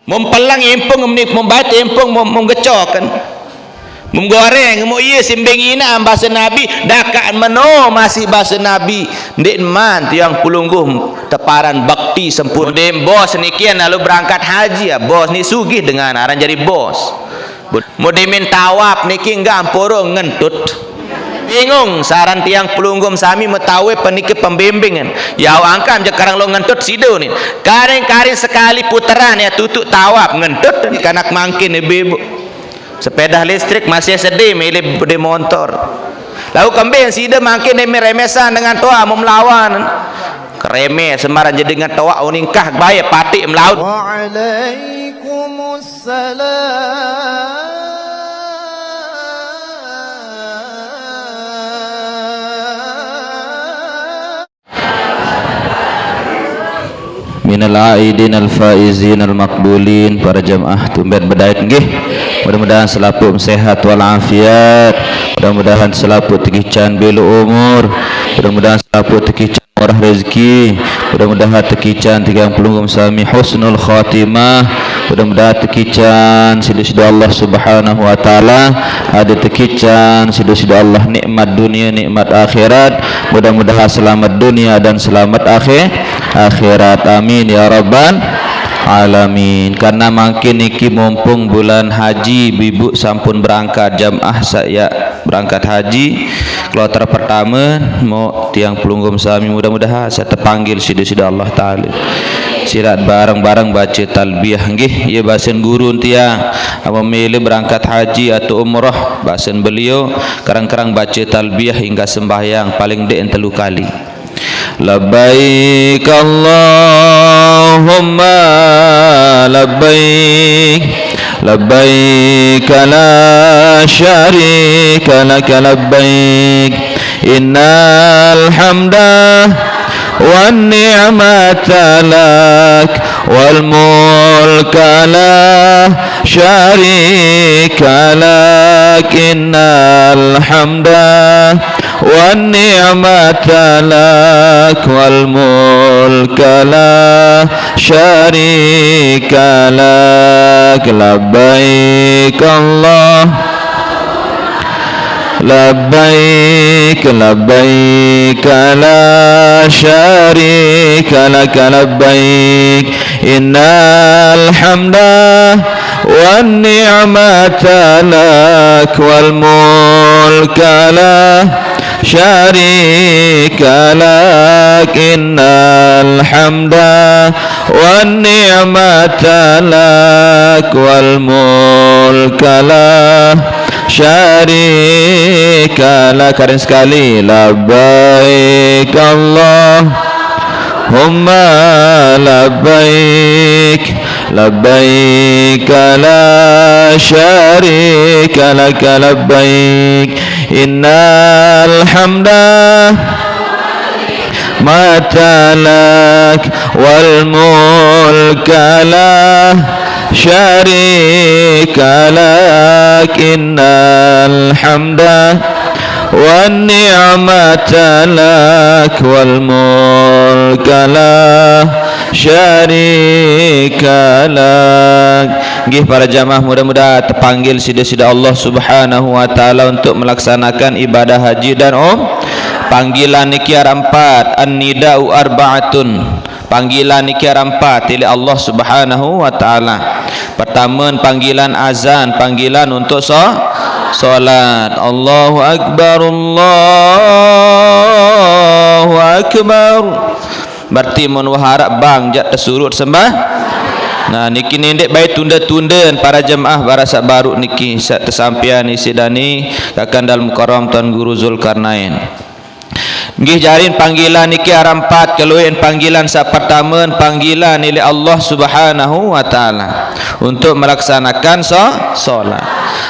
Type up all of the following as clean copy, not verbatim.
mempelang empung membaca empung menggecokan menggoreng mau iya simbeng ina bahasa Nabi dakaan meno masih bahasa Nabi ndik man tiang pulungguh teparan bakti sempurna dem bos nikian lalu berangkat haji ya bos ni sugih dengan aran jadi bos modemin tawaf niki enggak amporo ngentut bingung saran tiang pelunggum sami metawe peniki pembimbingan ya angkam jekarang lo ngentut sido nih karing-karing sekali putaran ya tutuk tawaf ngentut kanak mangkin ibu sepeda listrik masih sedih milih di motor lalu kembali sido mangkin demi remesan dengan toa mau melawan kereme semaran jadi dengan toa uningkah baik pati melaut waalaikumsalam minal aidin al faizin al makbulin para jamaah tumben berdait nggih mudah-mudahan selaput sehat wal afiat mudah-mudahan selaput tekican belu umur mudah-mudahan selaput tekican murah rezeki mudah-mudahan tekican 30 sami husnul khatimah mudah-mudahan tekican sidu-sidu Allah subhanahu wa ta'ala ada tekican sidu-sidu Allah nikmat dunia nikmat akhirat mudah-mudahan selamat dunia dan selamat akhirat amin ya rabbal alamin. Karena makin niki mumpung bulan haji bibu sampun berangkat jamaah saya berangkat haji kloter pertama mau tiang pelunggum sami mudah-mudahan saya terpanggil sidu-sidu Allah ta'ala sirat bareng-bareng baca talbiyah nggih ya bahasan guru tiang memilih berangkat haji atau umrah bahasan beliau kerang-kerang baca talbiyah hingga sembahyang paling dek 3 kali labbaik Allahumma labbaik labbaik la syarika laka labbaik innal hamda wan ni'mata lak wal mulka la syarika lak innal hamda wan ni'mata lak wal mulka la syarika lak labbaik Allah labbaik labbaik la syarika lak labbaik innal hamda wan ni'mata lak wal mulka la syarika lak innal hamda wan ni'mata lak wal mulka la syarika lak. Karen sekali labbaik Allahumma labbaik labbaik la syarika lak labbaik innal hamda mata lak wal mulka la syarika lak innal hamda wan ni'mata lak wal mulka la syarika lak. Nggih para jamaah mudah-mudahan terpanggil sida-sida Allah subhanahu wa ta'ala untuk melaksanakan ibadah haji dan panggilan niki empat an-nida'u arba'atun panggilan niki empat oleh Allah subhanahu wa ta'ala. Pertama panggilan azan panggilan untuk solat Allahu akbar Allahu akbar berarti mun harap bang jak tersurut sembah. Nah niki nendek baik tunda-tunda para jemaah barasa baru niki sak tersampian isi dani kakandal mukarram Tuan Guru Zulkarnain. Nggih jarin panggilan niki empat keluin panggilan sak pertama panggilan oleh Allah Subhanahu wa taala untuk melaksanakan solat.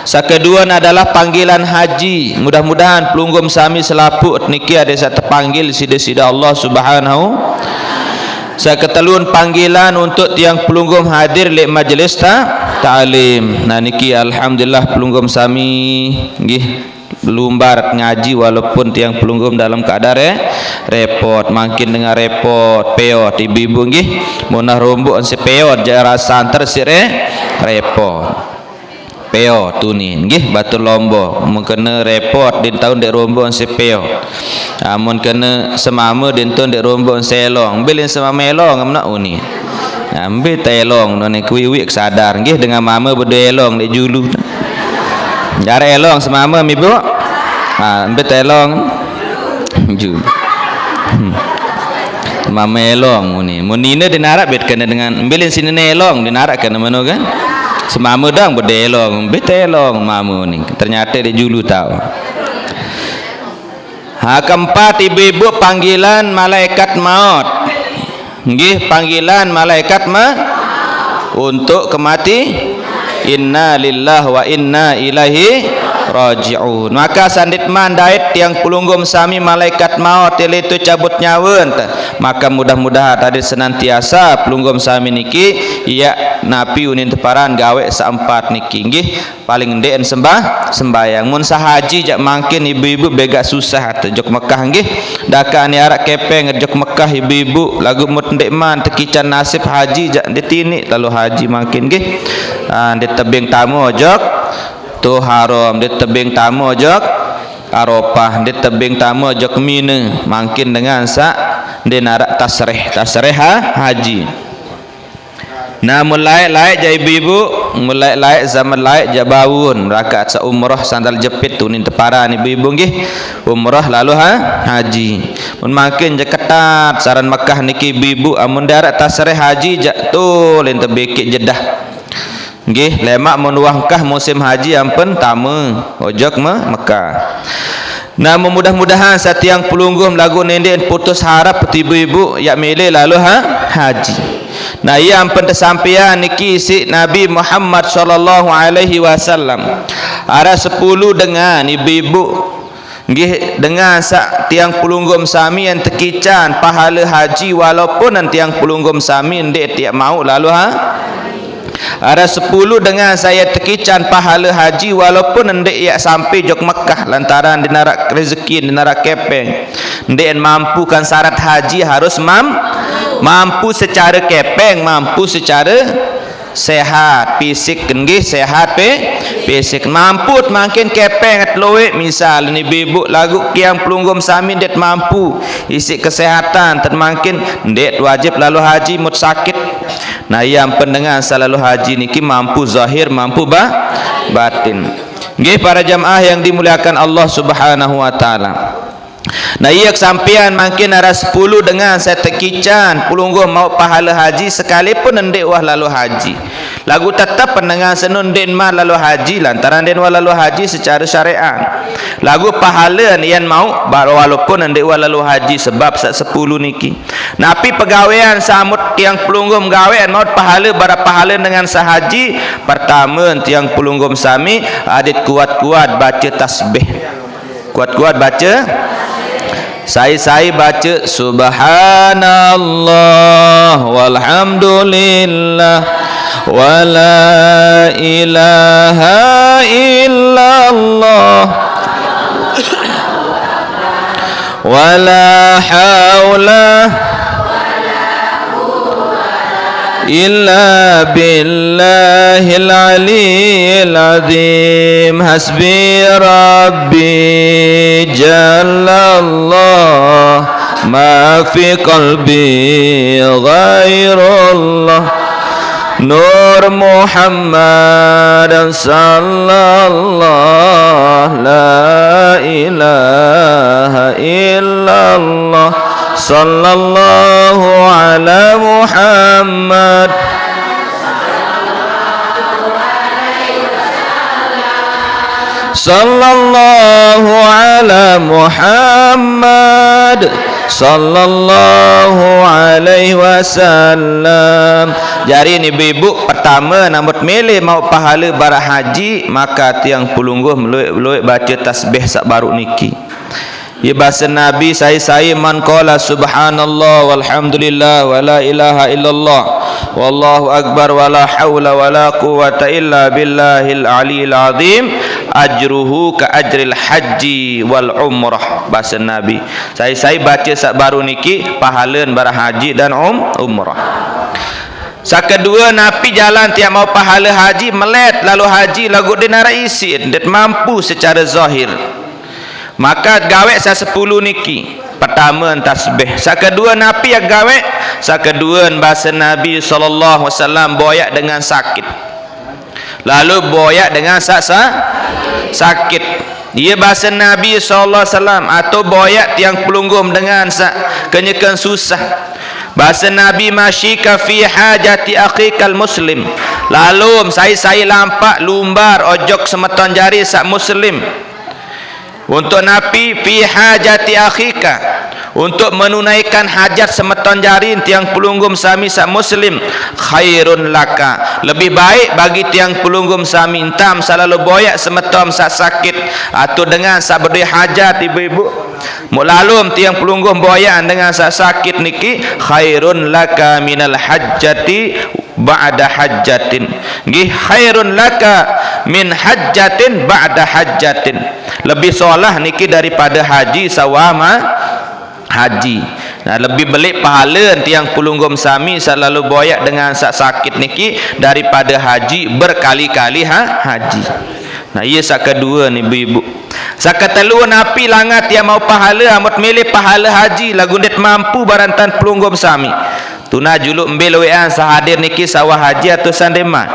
Sak kedua adalah panggilan haji. Mudah-mudahan pelunggum sami selaput niki ada sak terpanggil sida-sida Allah Subhanahu. Saya ketelun panggilan untuk tiang pelunggum hadir di majlis ta'lim. Nah niki alhamdulillah pelunggum sami nggih lumbar ngaji walaupun tiang pelunggum dalam keadaan repot, makin dengan repot peot ibu-ibu nggih munah rombok si peot jara santer si repot peot tunin nggih Batur Lombok mun kena repot din tahun dek rombok si peot amun kena semama din tahun dek rombok selong bilin semama elong amna uni ambil telong none kuwi sadar nggih dengan mama berdelong dek julu jara elong semama ibu ambil telong julu mama elong ni munina dinarak bet kena dengan ambilin sini elong dinarak kena mana kan semama dang berdelong ambil telong mama ni ternyata dia julu tahu. Keempat ibu-ibu panggilan malaikat maut nggih panggilan malaikat untuk kemati inna lillahi wa inna ilaihi raji'un. Maka sandit mandait tiang pelunggum sami malaikat maut itu cabut nyawa maka mudah-mudahan tadi senantiasa pelunggum sami niki ya napi unin teparan gawe seempat niki nggih paling ndeken sembayang mun sahaji jak mangkin ibu-ibu bega susah jok Mekah nggih dakane arak kepeng jok Mekah ibu-ibu lagu mut ndek man tekican nasib haji jak ditini lalu haji mangkin nggih di tebing tamu ojok tu haram di tebing tamu ojok Arafah di tebing tamu ojok Mina mangkin dengan di narak tasrih haji. Nah mulai jai ibu mulai zaman laik jabawun rakaat umrah sandal jepit tunin tepara ibu-ibu nggih umrah lalu haji mun makin je ketat saran Mekah niki ibu-ibu amun darat tasrih haji jak tu len tebekik Jeddah nggih lemak mun wangkah musim haji ampun tama ojok Mekah. Nah mudah-mudahan satiang pelunggum lagu nenden putus harap ibu-ibu yak milih lalu haji. Nah ia ampun tersampian niki si Nabi Muhammad sallallahu alaihi wasallam ada 10 dengan ibu-ibu nggih dengan sak tiang pelunggum sami yang tekican pahala haji walaupun tiang pelunggum sami ndek tiap mau lalu ada 10 dengan saya tekican pahala haji walaupun ndek yak sampai jok Mekah lantaran dinarak rezeki dinarak kepeng ndek mampukan syarat haji harus mampu secara kepeng mampu secara sehat fisik nggih sehat fisik mampu makin kepeng loe misal ni ibu lagu kiang pelunggum sami det mampu isi kesehatan termakin det wajib lalu haji mut sakit. Nah yang pendengar selalu haji niki mampu zahir mampu batin nggih para jamaah yang dimuliakan Allah Subhanahu wa taala. Nah ia kesampian makin ada 10 dengan saya tekican pelunggum mau pahala haji sekalipun ndek wah lalu haji lagu tetap pendengar senun den ma lalu haji lantaran den wah lalu haji secara syariat lagu pahala yang mau walaupun ndek wah lalu haji sebab 10 niki napi pegawaian samut tiang pelunggum gawean mau pahala bara pahala dengan sahaji pertama tiang pelunggum sami adit kuat-kuat baca tasbih kuat-kuat baca saya baca subhanallah walhamdulillah wala ilaha illallah wala haula illa billahil aliyyil azim hasbi rabbi jallallah ma fi qalbi ghairullah nur Muhammad sallallahu la ilaha illallah sallallahu ala Muhammad sallallahu ala Muhammad sallallahu alaihi wasallam. Jadi ni ibu pertama namut milih mau pahala bara haji maka tiang pelungguh meluik baca tasbih sak baru niki. Ya bahasa Nabi saya man qala subhanallah walhamdulillah wala ilaha illallah wallahu akbar wala haula wala quwata illa billahil aliyil azim ajruhu ka ajril haji wal umrah. Bahasa Nabi. Saya baca sak baru niki pahalan bara haji dan umrah. Kedua, Nabi jalan tiap mau pahala haji melet lalu haji lagu dia nak isi dia mampu secara zahir. Maka gawe sa 10 niki. Pertama tasbih. Kedua Nabi yang gawe. Kedua bahasa Nabi sallallahu alaihi wasallam boyak dengan sakit. Lalu boyak dengan sakit. Dia bahasa Nabi sallallahu alaihi wasallam atau boyak tiang pelunggum dengan kenyakan susah. Bahasa Nabi masyika fi hajati akhikal muslim. Lalu saya lampak lumbar ojok semeton jari sak muslim. Untuk Nabi fi hajati akhika, untuk menunaikan hajat semeton jari tiang pelunggum sami sak muslim, khairun laka, lebih baik bagi tiang pelunggum sami entam selalu boyak semeton sak sakit atau dengan sak berdui hajat ibu-ibu. Mulalum tiang pelunggum boyan dengan sak sakit niki khairun laka minal hajjati ba'da hajjatin. Nggih khairun laka min hajjatin ba'da hajjatin. Lebih solah niki daripada haji sawama haji. Nah, lebih belik pahala tiang pelunggum sami selalu boyak dengan sak sakit niki daripada haji berkali-kali haji. Nah, ia sak kedua ni ibu-ibu. Sak ketelu Nabi langat yang mau pahala amut milih pahala haji lagu net mampu barantan pelunggum sami. Tuna juluk mbel wean sahadir niki sawah haji atau sandeman.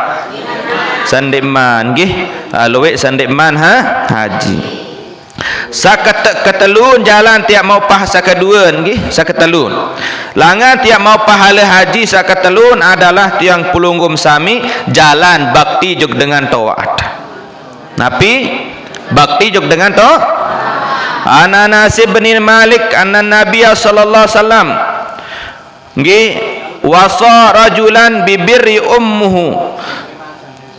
Sandeman nggih. Luwek sandeman haji. Ketelun jalan tiap mau kedua nggih ketelun. Langan tiap mau pahala haji ketelun adalah tiang pelunggum sami jalan bakti jug dengan taat. Nabi bakti jug dengan taat. Ana Nasib bin Malik anna Nabi sallallahu alaihi wasallam nggih wasa rajulan bibirri ummuhu.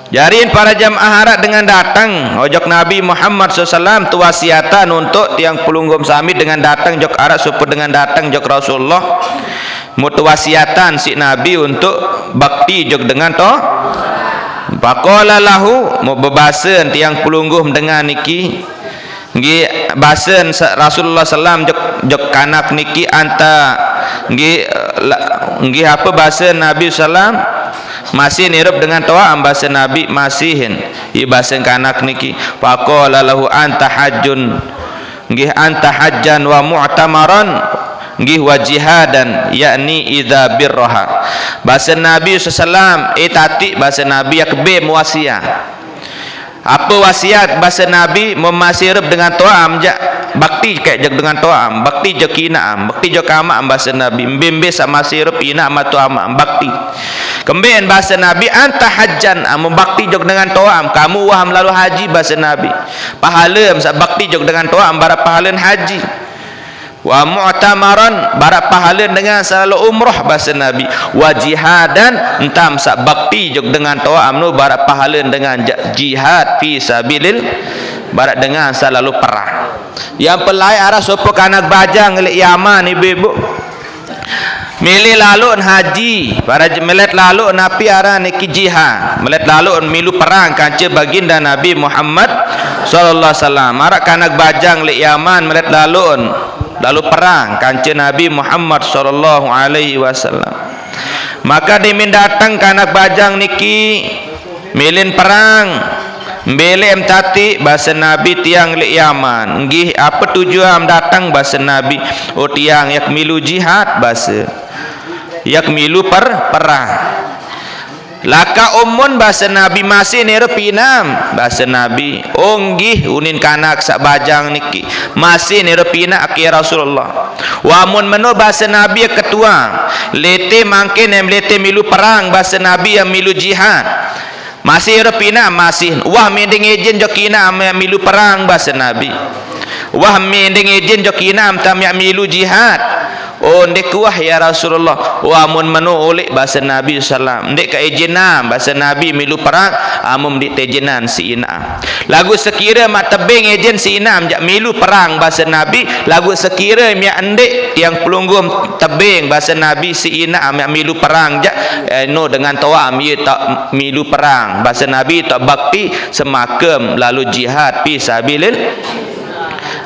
Jarin para jamaah harat dengan datang ojok Nabi Muhammad SAW tu wasiatan untuk tiang pelunggum sami dengan datang jok arat supaya dengan datang jok Rasulullah mutu wasiatan si Nabi untuk bakti jok dengan to. Faqala lahu mau bebasen tiang pelunggum dengan niki nggih basen Rasulullah SAW jok kanak niki anta nggih apa bahasa Nabi SAW masih nirup dengan toa bahasa Nabi masihin ibasen kanak niki faqala lahu anta hajjun nggih anta hajjan wa mu'tamaran nggih wa jihadan yakni idza birraha bahasa Nabi sallallahu tati bahasa Nabi yakbe muwasiat apa wasiat bahasa Nabi memasirup dengan toam bakti kayak jag dengan toam bakti jag kinaam bakti jag kama bahasa Nabi mbembe sama sirup ina ama toam bakti kembeen bahasa Nabi anta hajjan bakti jog dengan toam kamu waham lalu haji bahasa Nabi pahala bakti jog dengan toam bara pahala haji wa mu'tamaran bara pahala dengan selalu umrah bahasa Nabi wa jihadan entam sak bakti jog dengan toam nu bara pahala dengan jihad fi sabilil bara dengan selalu perang yang pelai arah sopo kanak bajang ngelik Yaman ibu-ibu milih lalu haji para melet lalu Nabi arah niki jihad melet lalu milu perang kanca baginda Nabi Muhammad sallallahu alaihi wasallam marak kanak bajang ngelik Yaman melet lalu perang kanca Nabi Muhammad sallallahu alaihi wasallam maka dimin datang kanak bajang niki milin perang mbelem tati bahasa Nabi tiang li Yaman nggih apa tujuan datang bahasa Nabi tiang yak milu jihad bahasa yak milu perang laka umun bahasa Nabi masih nerepinam bahasa Nabi nggih unin kanak sak bajang niki masih nerepina aki Rasulullah wamun meno bahasa Nabi ketua lete mangkin yang lete milu perang bahasa Nabi yang milu jihad masih repina masih wah mending izin jokina am milu perang bahasa Nabi wah mending izin jokina am tam ya milu jihad Oh ndek kuah ya Rasulullah. Oh amun manu oleh bahasa Nabi sallam. Ndek ka ejenam bahasa Nabi milu perang amum di tejenan si inam. Lagu sekira mak tebing ejen si inam jak milu perang bahasa Nabi, lagu sekira mi ndek tiang pelunggum tebing bahasa Nabi si inam mak milu perang jak no dengan tawa mi tak milu perang bahasa Nabi tak bakti semakem lalu jihad fi sabilillah.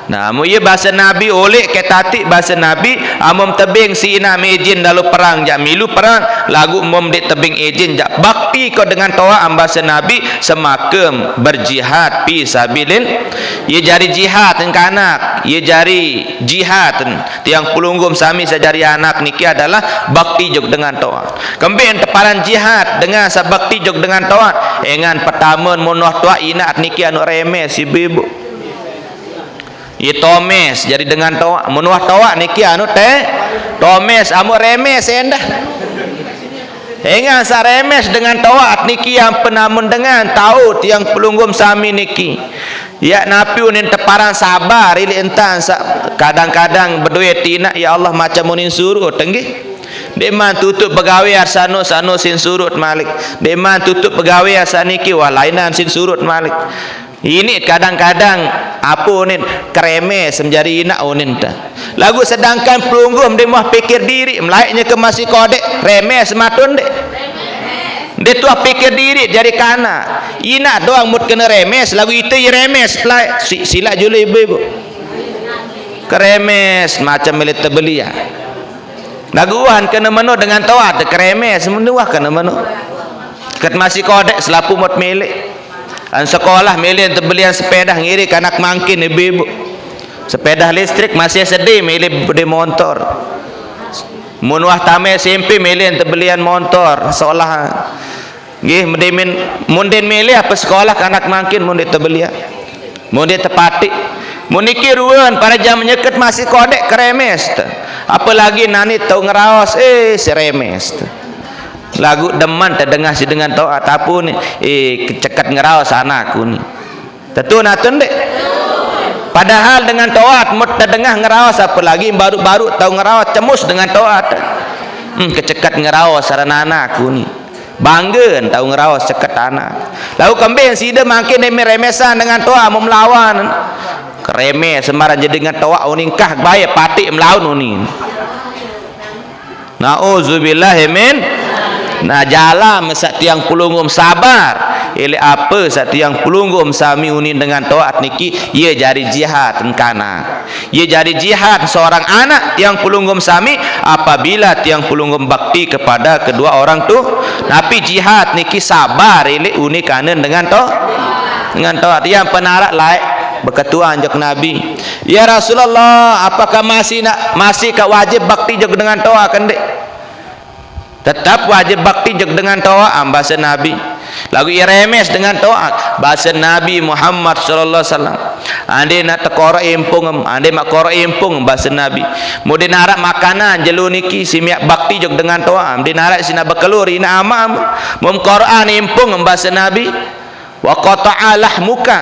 Nah, mu ye bahasa Nabi oleh ke tatik bahasa Nabi amom tebing si ina mejin dalu perang jak milu perang lagu mom de tebing ejin jak bakti ko dengan tawa am bahasa Nabi semakem berjihad fi sabilin. Ye jari jihad en anak, ye jari jihad tiang pelunggum sami sajari anak niki adalah bakti jog dengan tawa. Kembali teparan jihad dengan sabakti jog dengan tawa. Engan pertama monoh tawa ina niki anu remeh si bibu. Ye tomes jadi dengan tawa menuah tawa niki anu teh tomes amu remes endah engan sa remes dengan tawa niki yang penamun dengan tahu tiang pelunggum sami niki ya napi unin teparan sabar ili entan kadang-kadang berduit tina ya Allah macam unin surut tenggih deman tutup pegawai arsano sano sin surut malik deman tutup pegawai asaniki walainan sin surut malik. Ini kadang-kadang apa unin keremes menjadi ina unin dah. Lagu sedangkan pelunggum dia mah pikir diri melaiknya ke masih kodek remes matun dek. Dia tuah pikir diri jadi kana. Ina doang mut kena remes lagu itu ya remes pelai sila jula ibu-ibu. Keremes macam milik tebelia. Laguan kena menu dengan tawat keremes menuah kena menu. Ket masih kodek selapu mut milik. An sekolah milih belian sepeda ngiri kanak mangkin ibu-ibu sepeda listrik masih sedih milih di motor munuah tame SMP milih belian motor seolah nggih mundin milih apa sekolah kanak mangkin mundin belian mundin tepati muniki ruan pada jam nyeket masih kodek keremes apalagi nani tau ngeraos seremes lagu deman terdengar si dengan tahu ataupun kecekat ngerawas anakku ni tentu natun dek padahal dengan taat mut terdengar ngerawas apalagi baru-baru tahu ngerawas cemus dengan taat kecekat ngerawas sarana anakku ni bangga tahu ngerawas cekat anak lalu kembali si dia makin demi remesan dengan taat mau melawan keremes semaran jadi dengan taat uningkah baik patik melawan uning na'udzubillahi min. Nah jalan sat tiang pelunggum sabar ile apa sat tiang pelunggum sami unin dengan taat niki ia jadi jihad kana ia jadi jihad seorang anak tiang pelunggum sami apabila tiang pelunggum bakti kepada kedua orang tu tapi jihad niki sabar ile uni kanen dengan taat yang penarak laik berketua anjak Nabi ya Rasulullah apakah masih ka wajib bakti jog dengan taat kan dek tetap wajib bakti jog dengan taat bahasa Nabi lagu remes dengan taat bahasa Nabi Muhammad sallallahu alaihi wasallam ande nak tekora impung ande mak kora impung bahasa Nabi mudi narak makanan jelu niki simiak bakti jog dengan taat ande narak sina bekelur ina amam mum Quran impung bahasa Nabi wa qata'a lahmuka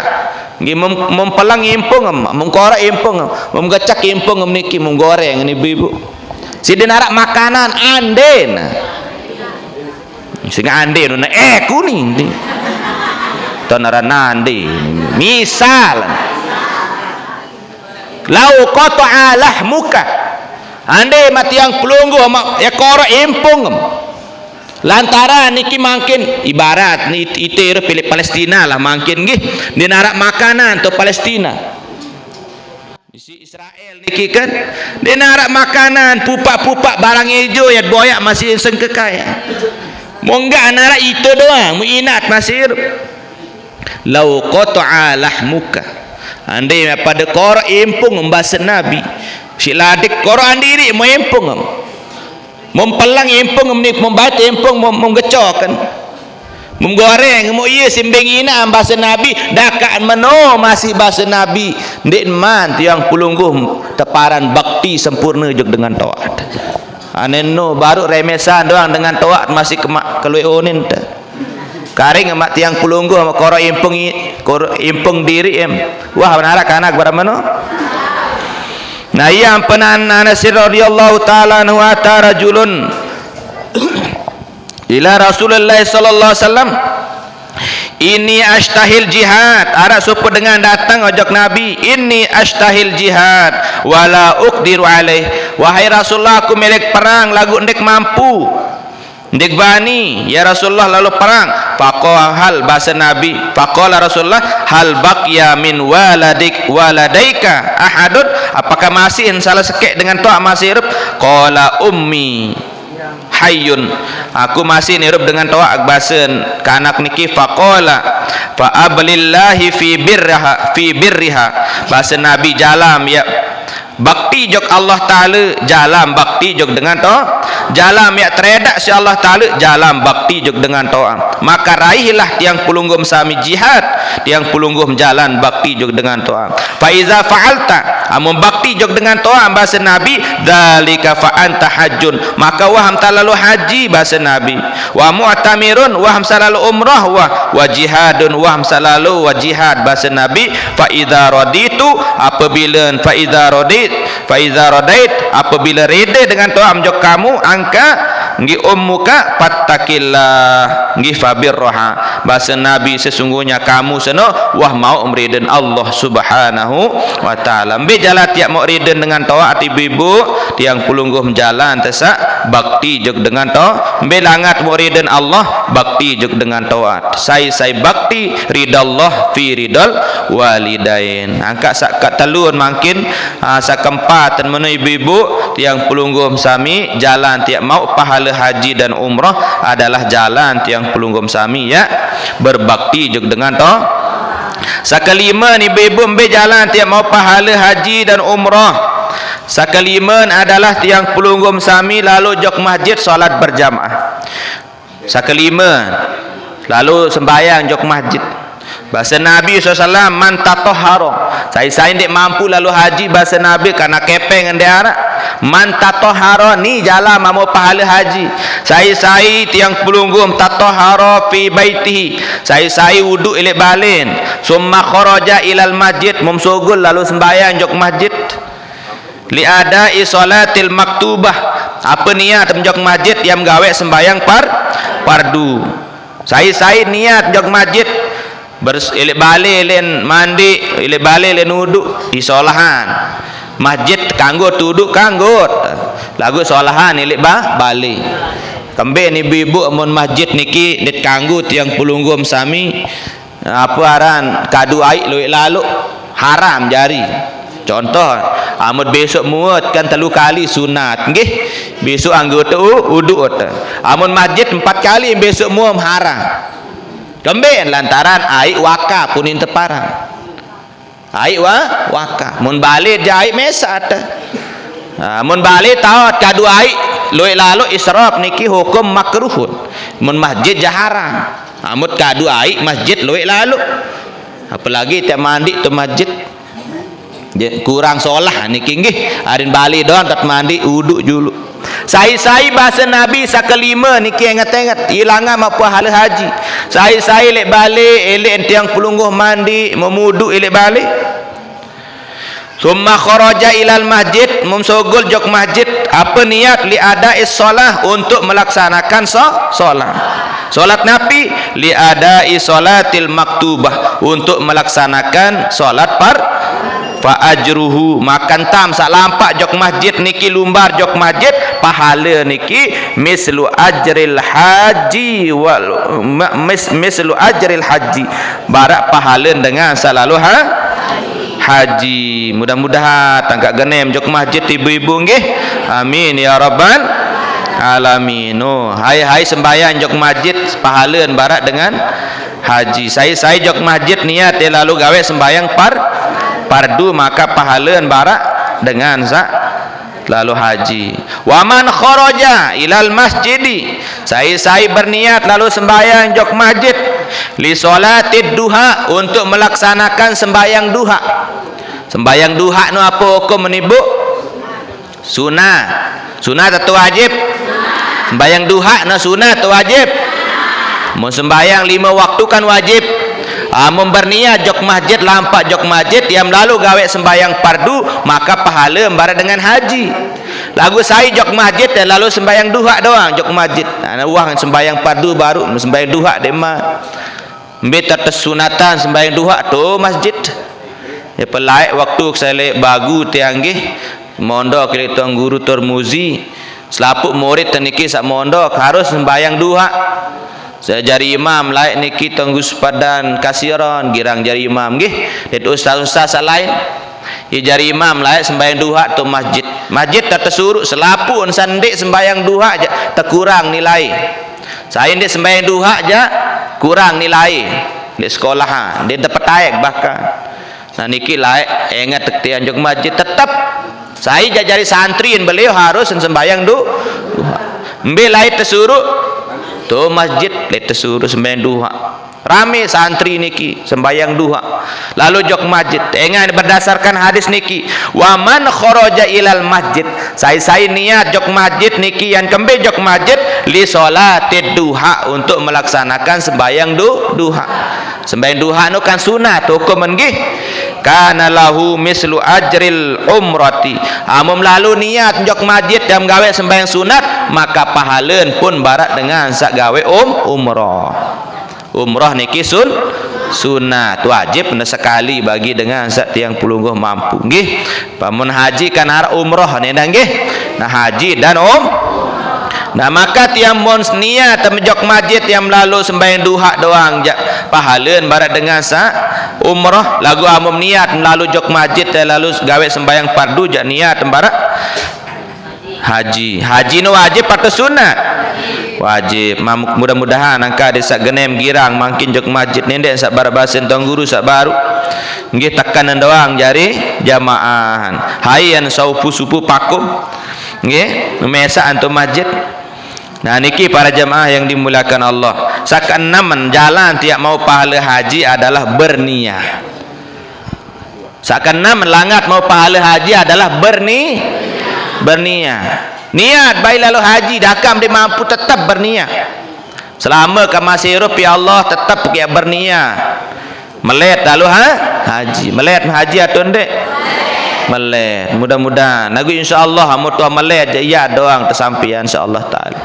ngi mempelang impung mengkora impung menggecak impung niki menggoreng ini ibu si narak makanan anden sehingga anden kuning tonara nandi misal lau qata'a lahmuka ande mati yang pelunggu ekor impung lantaran niki makin ibarat ni itu pilih Palestina lah makin nggih dinarak makanan to Palestina si Israel niki kan dia narak makanan pupak-pupak barang hijau ya boyak masih seng kekaya mau enggak narak itu doang mu inat masih lau qata'a lahmuka andai pada Quran impung membahasa Nabi si ladik Quran diri mau impung mempelang impung membaca impung menggecokkan menggoreng mau iya simbeng ina bahasa Nabi dakaan meno masih bahasa Nabi ndek man tiang pulungguh teparan bakti sempurna jog dengan taat aneno baru remesan doang dengan taat masih kelue onin karing mak tiang pulungguh mak koro impung diri wah narak anak bara meno Nah yang penan Anas radhiyallahu taala anhu ata rajulun ila Rasulullah sallallahu alaihi wasallam, ini ashtahil jihad. Ada supu dengan datang ojok Nabi, ini ashtahil jihad wala uqdiru alaih. Wahai Rasulullah, aku milik perang lagu ndek mampu, ndek bani ya Rasulullah, lalu perang. Faqala hal, bahasa Nabi, faqala Rasulullah hal baqiya min waladaika ahadun, apakah masih salah sekek dengan to'ak masih hidup? Qala ummi hayyun, aku masih hidup dengan to'ak basen kanak niki. Faqala fa ablillahi fi birriha, bahasa Nabi jalam ya bakti jok Allah Ta'ala, jalan bakti jok dengan to'am, jalan ya teredak si Allah Ta'ala, jalan bakti jok dengan to'am. Maka raihlah tiang pulunggum sami jihad, tiang pulunggum jalan bakti jok dengan to'am. Faiza fa'alta, amun bakti jok dengan to'am, bahasa Nabi, dalika fa'anta hajjun, maka waham talalu haji, bahasa Nabi. Wa mu'tamirun, waham salalu umrah, wa jihadun, waham salalu wa jihad, bahasa Nabi. Faiza raditu, apabila faiza radait, apabila reda dengan to'am jok kamu, angka ngi ummuka pattakillah ngi fabirroha, bahasa Nabi, sesungguhnya kamu seno wah mau meriden Allah subhanahu wa ta'ala. Ambil jalan tiap mau riden dengan to'at ibu-ibu, tiang pulungguh jalan tesak bakti jok dengan to'at. Ambil langat mau riden Allah, bakti jok dengan to'at. Saya bakti ridallah fi ridal walidain. Angkat sak telun makin sak keempat menu ibu-ibu tiang pulunggum sami jalan tiap mau pahala haji dan umrah adalah jalan tiang pulunggum sami ya berbakti jog dengan to. Sakelima ni ibu-ibu ambil jalan tiap mau pahala haji dan umrah. Sakelima adalah tiang pulunggum sami lalu jog masjid solat berjamaah. Sakelima lalu sembahyang jog masjid. Bahasa Nabi SAW, man tatoharo, saya tidak mampu lalu haji, bahasa Nabi karena kepeng dengan dia. Man tatoharo ni jalan mau pahala haji. Saya tiang pulunggum tatoharo fi baitihi, saya wuduk ilik balin, summa kharaja ilal masjid, mumsugul lalu sembahyang jok masjid. Li adai salatil maktubah, apa niat jok masjid yang gawe sembahyang pardu. Saya niat jok masjid ilik balik len mandi, ilik balik len wuduk di solahan. Masjid kanggo duduk kanggo lagu solahan ilik balik. Kembe ni ibu amun masjid niki dit kanggo tiang pulunggum sami apa aran kadu aik luik lalu haram jari. Contoh amun besok muat kan 3 kali sunat nggih, besok anggota wuduk. Amun masjid 4 kali besok muam haram. Kemben lantaran aik waka punin teparang. Aik waka. Mun balik jahit mesat. Mun balik taat kadu aik luik lalu israf niki hukum makruhun. Mun masjid jaharam. Amut kadu aik masjid luik lalu. Apalagi tiap mandi tu masjid. Kurang solah niki nggih. Arin balik doang tat mandi uduk dulu. Saya bahasa Nabi sakelima niki ingat-ingat ilangan apa hal haji. Saya lek balik elek tiang pulungguh mandi memuduk elek balik. Summa kharaja ilal masjid, mumsogol jok masjid, apa niat li adai shalah, untuk melaksanakan solat. Solat Nabi li adai salatil maktubah, untuk melaksanakan solat fa ajruhu, makan tam sak lampak jok masjid niki lumbar jok masjid pahala niki mislu ajril haji wal mislu ajril haji, barak pahala dengan selalu haji. Mudah-mudahan tangkak genem jok masjid ibu-ibu nggih, amin ya rabbal alamin. Hai sembahyang jok masjid pahala barak dengan haji. Saya jok masjid niat ya lalu gawe sembahyang pardu, maka pahalaan barak dengan lalu haji. Waman kharaja ilal masjidi, saya berniat lalu sembahyang jok masjid li solatid duha, untuk melaksanakan sembahyang duha. Sembahyang duha nu apa hukum menibu? Sunah atau wajib? Sembahyang duha nu sunah atau wajib? Mau sembahyang 5 waktu kan wajib. Amun berniat jok masjid lampak jok masjid yang lalu gawe sembahyang fardu maka pahala bareng dengan haji. Lagu saya jok masjid dan lalu sembahyang duha doang jok masjid. Nah, uang sembahyang fardu baru sembahyang duha dema. Mbeta tersunatan sembahyang duha tu masjid. Ya pelai waktu saya lek bagu tianggih mondok kali tuan guru Tormuzi selapuk murid teniki sak mondok harus sembahyang duha. Saya jari imam laik niki tunggu sepadan kasiran girang jari imam nggih. Det ustaz-ustaz lain. Ya jari imam laik sembahyang duha tu masjid. Masjid tak tersuruh selapuk sandik sembahyang duha aja terkurang nilai. Saya ndik sembahyang duha aja kurang nilai di sekolah dia dapat aik bahkan. Nah niki laik ingat tektian jok masjid tetap saya jajari santriin beliau harus sembahyang duha. Mbe lain tersuruh tu masjid lain tersuruh sembahyang duha. Rame santri niki sembahyang duha. Lalu jok masjid. Ingat berdasarkan hadis niki, wa man kharaja ilal masjid. Saya niat jok masjid niki yang kembe jok masjid li salatid duha untuk melaksanakan sembahyang duha. Sembahyang duha nu kan sunat hukum nggih. Kana lahu mislu ajril umrati. Amum lalu niat jok masjid dan gawe sembahyang sunat maka pahaleun pun barat dengan sak gawe umrah. Umrah niki sunat wajib sekali bagi dengan zat yang pelungguh mampu nggih. Pamun haji kan arah umrah nena nggih. Nah haji dan nah maka tiang mon niat temjok masjid yang lalu sembahyang duha doang pahaleun barat dengan sa umrah lagu amum niat lalu jok masjid lalu gawe sembahyang fardu jak niat barat haji nu wajib atau sunat wajib. Mudah-mudahan angka desa genem girang makin jok masjid nendek sak barabasen tuang guru sak baru nggih tekanan doang jari jamaahan hayan saupu-supu pakum nggih mesa antum masjid. Nah niki para jamaah yang dimuliakan Allah, sakeenam jalan tiap mau pahala haji adalah berniat. Sakeenam langat mau pahala haji adalah berniat. Niat baik lalu haji dakam dia mampu tetap berniat. Selama kamu masih hidup ya Allah tetap dia berniat. Melet lalu haji. Melet haji atau ndek? Melet. Mudah-mudahan. Nagu insyaallah amu tuah melet je ya doang tersampian insyaallah taala.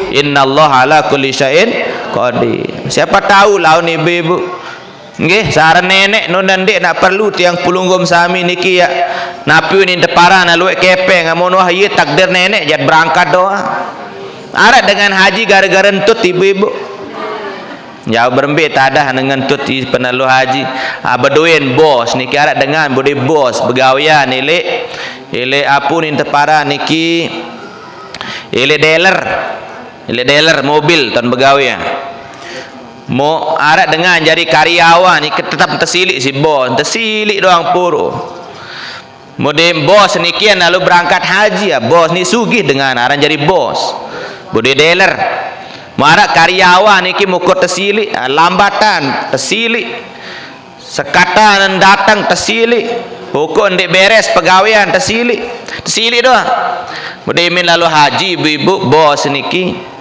Innallaha ala kulli syai'in qadir. Siapa tahu lah ni ibu. Nggih, saran nenek non ndek nak perlu tiang pulunggum sami niki ya. Napi ni deparan luwek kepeng amun wah ieu takdir nenek jad berangkat doa. Ara dengan haji gara-gara entut ibu-ibu. Jauh berembe tadah dengan entut penalu haji. Beduin bos niki ara dengan budi bos begawian ile apun ni deparan niki ile dealer mobil ton begawian. Mau arak dengan jadi karyawan ni tetap tersilik si bos tersilik doang puru modem bos nikian lalu berangkat haji ya bos ni sugih dengan aran jadi bos bude dealer mau arak karyawan niki mukur tersilik lambatan tersilik sekatan datang tersilik hukum ndek beres pegawaian tersilik doang modem lalu haji ibu-ibu bos niki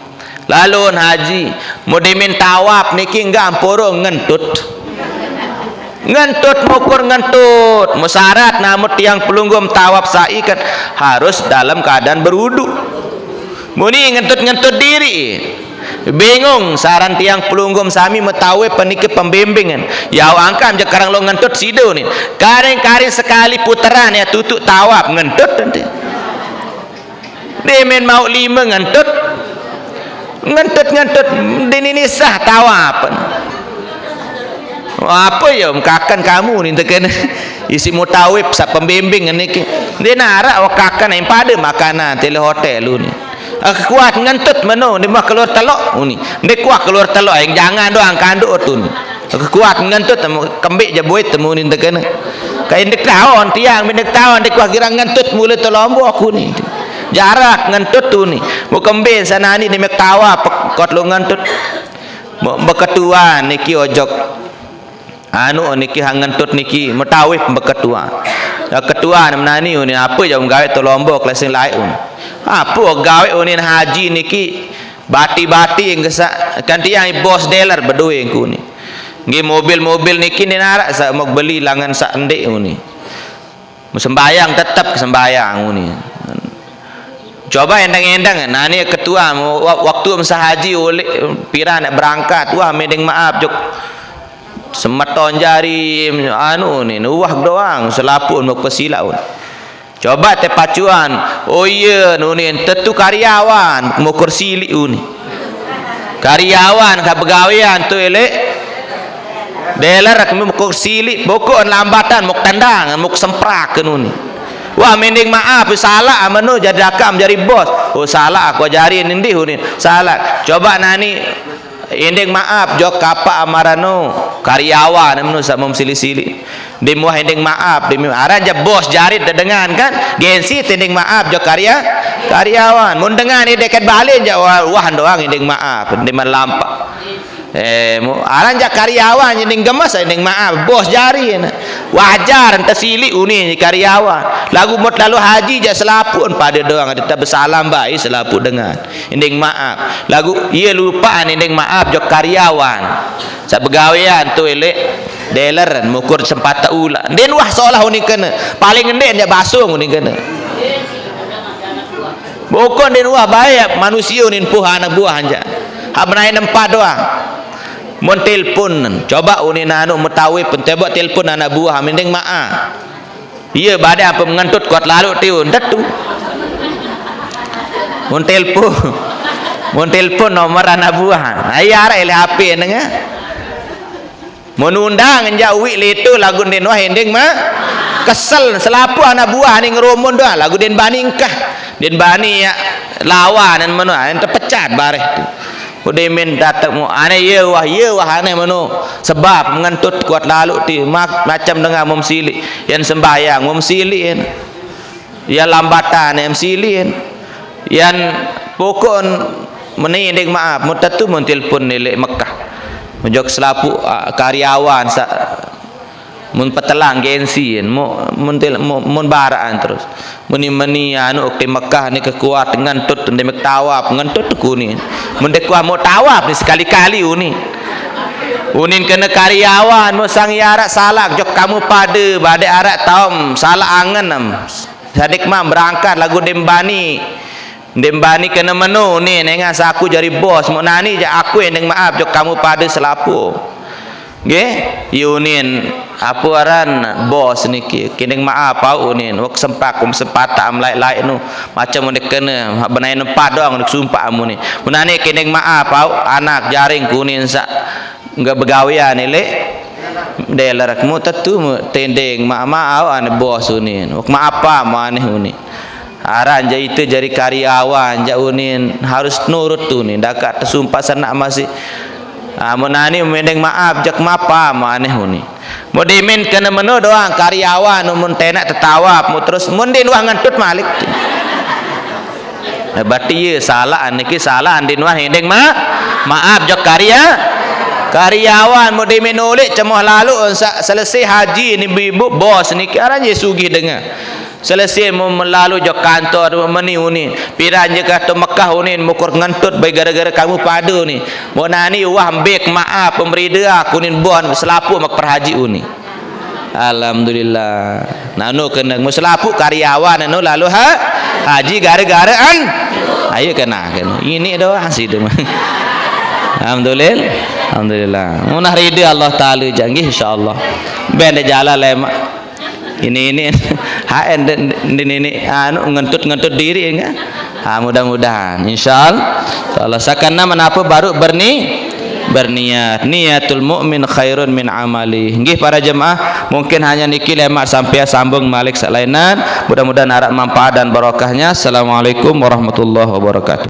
lalu haji mudimin tawaf niki enggak ampuro ngentut mukur ngentut musyarat namun tiang pelunggum tawaf sa'i kan harus dalam keadaan berwudu muni ngentut diri bingung saran tiang pelunggum sami metawe peniki pembimbingan ya angkam sekarang lo ngentut sido nih karing sekali putaran ya tutup tawaf ngentut nanti demen mau 5 ngentut dini sah tawapan apa ya kakan kamu ni tekan isi mutawib sa pembimbing niki dia narak kakan yang pada makanan tele hotel lu ni kuat ngentut meno ni mah keluar telok ni dia kuat keluar telok yang jangan doang kanduk tu ni kuat ngentut kembik je buat temu ni tekan kain dek tahun tiang dek tahun dek kuat kira ngentut mula telombo aku ni jarak ngentut tu ni bukan ben sana ni mek tawa kot lu ngentut beketua niki ojok anu niki hang ngentut niki metawih beketua ketua menani ni apa je gawe tu lombok lesing lain apa gawe unin haji niki bati-bati gesak kan tiang bos dealer bedue ku ni Nggih mobil-mobil niki ni narak sak mau beli langan sak endek ni. Sembayang tetap sembayang ni. Coba endang-endang nah ni ketua waktu masa haji oleh pira nak berangkat wah mending maaf jok semeton jari anu ni wah doang selapun mau pesilau. Coba te pacuan oh iya nu ni tentu karyawan mau kursi li ni. Karyawan ka pegawaian tu elek delar kami mukul silik pokok lambatan muk tandang muk semprak kenuni wah mending maaf salah amanu jadi rakam jadi bos oh salah aku ajarin ini ni salah coba nani ending maaf jok kapa amarano karyawan amanu sama sili-sili dia muah ending maaf dia aran je bos jarit dengan kan gensi ending maaf jok karyawan mun dengan ni dekat balik je wah doang ending maaf dia melampak aran jak karyawan yang gemas yang maaf bos jari wajar ente silik uni karyawan lagu mot lalu haji jak selaput pada doang ada bersalam baik selaput dengan yang maaf lagu ia lupaan yang maaf jak karyawan sak pegawaian tu elek deler mukur sempat ulah den wah seolah uni kena paling enden jak basung uni kena bokon den wah baik manusia uni puh anak buah anja hab naik nempat doang mun telpon coba uni nanu metawi pun tebak telpon anak buah mending maaf iya badai apa mengantut kuat lalu tiun datu mun telpon nomor anak buah ai ara ele HP nengah mun undang njauwi letu lagu den wah ending mah kesel selapu anak buah ni ngerumun doang lagu den bani engkah den bani ya lawan menu ente pecat bareh Udemin datang mu ane ye wah ane menu sebab mengantut kuat lalu ti macam dengan mum silik yang sembahyang mum silik yang lambatan yang silik yang pokok meninding maaf mutatu mun telpon nilai Mekah menjok selapu karyawan mun petelang gensi mun baraan terus meni anu ke Mekah ni kekuat dengan tut demek tawaf ngentut ku ni mun dekua mau tawaf ni sekali-kali unin kena karyawan mu sang yarak salak jok kamu pada badai arak taum salah angan sadik mah berangkat lagu dembani kena menu ni nengas aku jadi bos mu nani je aku yang maaf jok kamu pada selapu nggih yunin apa aran bos niki kene maaf au unin wak sempak sempatan lain nu macam mun kena benai nempat doang nek sumpah amu ni munane kene maaf au anak jaring kunin sak enggak begawean ele deler mu tetu tendeng maaf ane bos unin wak maapa maneh uni aran je itu jadi karyawan ja unin harus nurut tu ni dakat sumpah sanak masih munani mending maaf jak mapa maneh uni mudimin kena menu doang karyawan mun tenak tetawap mu terus mun din wah ngantut malik berarti ye salah niki salah din wah mending maaf jak karyawan mudimin ulik cemoh lalu selesai haji ni ibu bos niki aran je sugih dengar selesai melalui jok kantor meni uni piranje kata Mekah uni mukur ngentut baik gara-gara kamu padu ni monani wah mbek maaf pemerida kunin bon selapu mak perhaji uni alhamdulillah nanu kena muselapu karyawan nanu lalu haji gara-garaan ayo kena ini doang sih tu alhamdulillah munah rida Allah taala janggih insyaallah ben jala lemak ini HN ini anu ngentut diri enggak mudah-mudahan insyaallah sakana menapa baru berniat niatul mukmin khairun min amali nggih para jemaah mungkin hanya niki lemak sampai sambung malik salainan mudah-mudahan harap manfaat dan barokahnya assalamualaikum warahmatullahi wabarakatuh.